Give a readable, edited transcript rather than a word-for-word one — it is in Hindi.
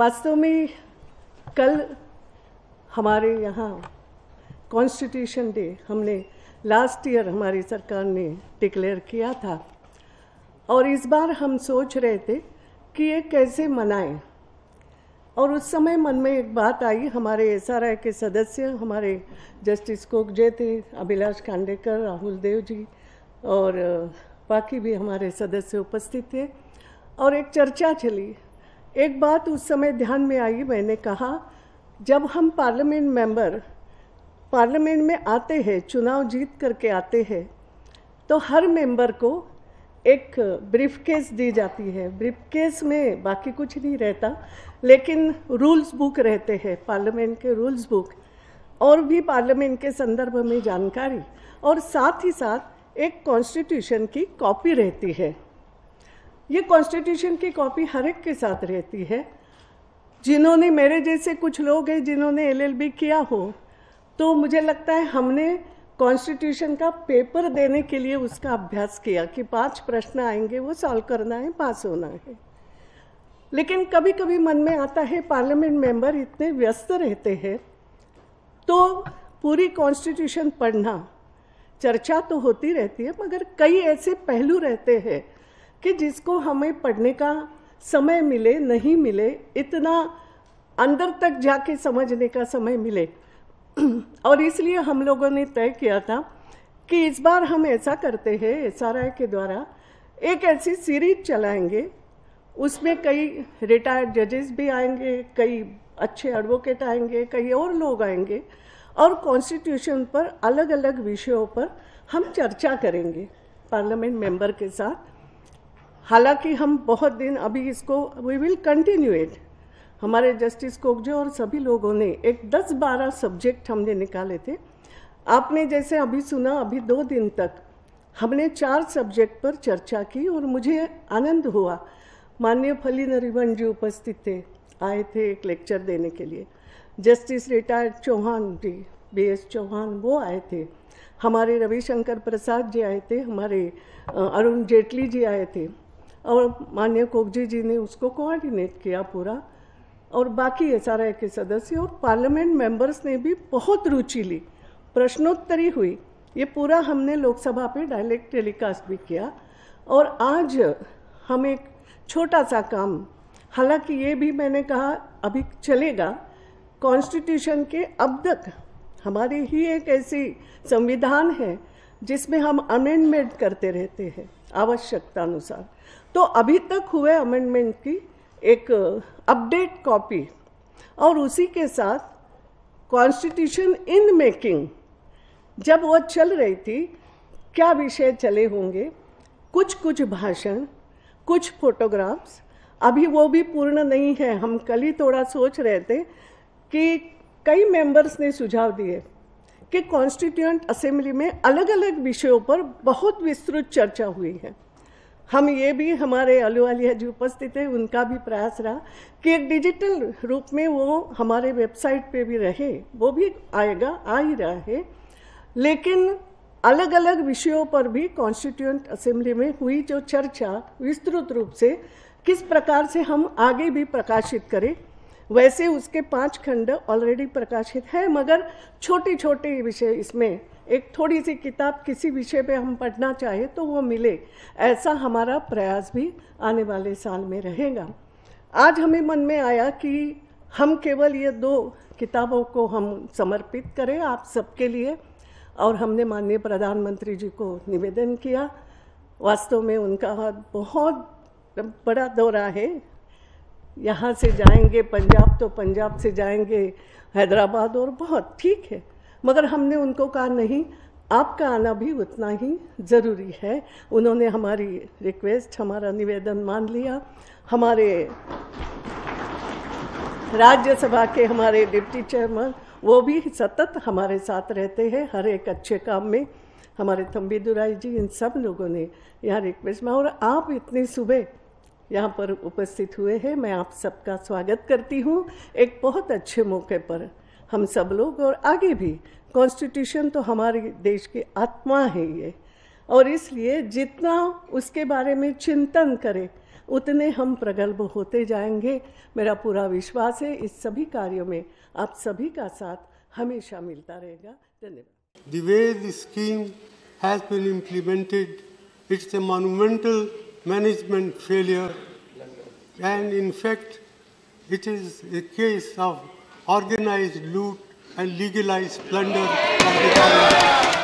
वास्तव में कल हमारे यहाँ कॉन्स्टिट्यूशन डे हमने लास्ट ईयर हमारी सरकार ने डिक्लेयर किया था और इस बार हम सोच रहे थे कि ये कैसे मनाएं। और उस समय मन में एक बात आई, हमारे एसआरआई के सदस्य हमारे जस्टिस कोकजे थे, अभिलाष खांडेकर, राहुल देव जी और बाकी भी हमारे सदस्य उपस्थित थे और एक चर्चा चली। एक बात उस समय ध्यान में आई, मैंने कहा जब हम पार्लियामेंट मेंबर पार्लियामेंट में आते हैं, चुनाव जीत करके आते हैं, तो हर मेंबर को एक ब्रीफ केस दी जाती है। ब्रीफ केस में बाकी कुछ नहीं रहता, लेकिन रूल्स बुक रहते हैं, पार्लियामेंट के रूल्स बुक और भी पार्लियामेंट के संदर्भ में जानकारी, और साथ ही साथ एक कॉन्स्टिट्यूशन की कॉपी रहती है। ये कॉन्स्टिट्यूशन की कॉपी हर एक के साथ रहती है। जिन्होंने, मेरे जैसे कुछ लोग हैं जिन्होंने एलएलबी किया हो, तो मुझे लगता है हमने कॉन्स्टिट्यूशन का पेपर देने के लिए उसका अभ्यास किया कि 5 प्रश्न आएंगे, वो सॉल्व करना है, पास होना है। लेकिन कभी कभी मन में आता है पार्लियामेंट मेंबर इतने व्यस्त रहते हैं, तो पूरी कॉन्स्टिट्यूशन पढ़ना, चर्चा तो होती रहती है, मगर कई ऐसे पहलू रहते हैं कि जिसको हमें पढ़ने का समय मिले, नहीं मिले, इतना अंदर तक जाके समझने का समय मिले। और इसलिए हम लोगों ने तय किया था कि इस बार हम ऐसा करते हैं, एसआरआई के द्वारा एक ऐसी सीरीज चलाएंगे, उसमें कई रिटायर्ड जजेस भी आएंगे, कई अच्छे एडवोकेट आएंगे, कई और लोग आएंगे और कॉन्स्टिट्यूशन पर अलग अलग विषयों पर हम चर्चा करेंगे पार्लियामेंट मेंबर के साथ। हालांकि हम बहुत दिन अभी इसको वी विल कंटिन्यू इट। हमारे जस्टिस कोकजे और सभी लोगों ने एक 10-12 सब्जेक्ट हमने निकाले थे। आपने जैसे अभी सुना, अभी 2 दिन तक हमने 4 सब्जेक्ट पर चर्चा की और मुझे आनंद हुआ। माननीय फली नरिमन जी उपस्थित थे, आए थे एक लेक्चर देने के लिए। जस्टिस रिटायर्ड चौहान जी, BS चौहान, वो आए थे। हमारे रविशंकर प्रसाद जी आए थे, हमारे अरुण जेटली जी आए थे और माननीय कोकजे जी ने उसको कोऑर्डिनेट किया पूरा, और बाकी एसआरआई के सदस्य और पार्लियामेंट मेंबर्स ने भी बहुत रुचि ली। प्रश्नोत्तरी हुई, ये पूरा हमने लोकसभा पे डायरेक्ट टेलीकास्ट भी किया। और आज हम एक छोटा सा काम, हालांकि ये भी मैंने कहा अभी चलेगा, कॉन्स्टिट्यूशन के अब तक हमारी ही एक ऐसी संविधान है जिसमें हम अमेंडमेंट करते रहते हैं आवश्यकता अनुसार। तो अभी तक हुए अमेंडमेंट की एक अपडेट कॉपी और उसी के साथ कॉन्स्टिट्यूशन इन मेकिंग, जब वो चल रही थी, क्या विषय चले होंगे, कुछ भाषण, कुछ फोटोग्राफ्स, अभी वो भी पूर्ण नहीं है। हम कल ही थोड़ा सोच रहे थे कि कई मेंबर्स ने सुझाव दिए कि कॉन्स्टिट्यूएंट असेंबली में अलग अलग विषयों पर बहुत विस्तृत चर्चा हुई है। हम ये भी, हमारे अलूवालिया जी उपस्थित है, उनका भी प्रयास रहा कि एक डिजिटल रूप में वो हमारे वेबसाइट पे भी रहे, वो भी आएगा, आ ही रहा है। लेकिन अलग अलग विषयों पर भी कॉन्स्टिट्यूएंट असेंबली में हुई जो चर्चा विस्तृत रूप से, किस प्रकार से हम आगे भी प्रकाशित करें, वैसे उसके 5 खंड ऑलरेडी प्रकाशित है, मगर छोटे छोटे विषय, इसमें एक थोड़ी सी किताब किसी विषय पे हम पढ़ना चाहे तो वो मिले, ऐसा हमारा प्रयास भी आने वाले साल में रहेगा। आज हमें मन में आया कि हम केवल ये 2 किताबों को हम समर्पित करें आप सबके लिए, और हमने माननीय प्रधानमंत्री जी को निवेदन किया। वास्तव में उनका बहुत बड़ा दौरा है, यहाँ से जाएंगे पंजाब, तो पंजाब से जाएंगे हैदराबाद, और बहुत ठीक है, मगर हमने उनको कहा नहीं, आपका आना भी उतना ही ज़रूरी है। उन्होंने हमारी रिक्वेस्ट, हमारा निवेदन मान लिया। हमारे राज्यसभा के हमारे डिप्टी चेयरमैन, वो भी सतत हमारे साथ रहते हैं हर एक अच्छे काम में। हमारे थम्बी दुराई जी, इन सब लोगों ने यहाँ रिक्वेस्ट में, और आप इतनी सुबह यहाँ पर उपस्थित हुए हैं, मैं आप सबका स्वागत करती हूँ। एक बहुत अच्छे मौके पर हम सब लोग, और आगे भी, कॉन्स्टिट्यूशन तो हमारे देश की आत्मा है ये, और इसलिए जितना उसके बारे में चिंतन करें उतने हम प्रगल्भ होते जाएंगे। मेरा पूरा विश्वास है इस सभी कार्यों में आप सभी का साथ हमेशा मिलता रहेगा। धन्यवाद। The way the scheme has been implemented, it's a monumental management failure, and in fact, it is a case of organized loot and legalized plunder of the government.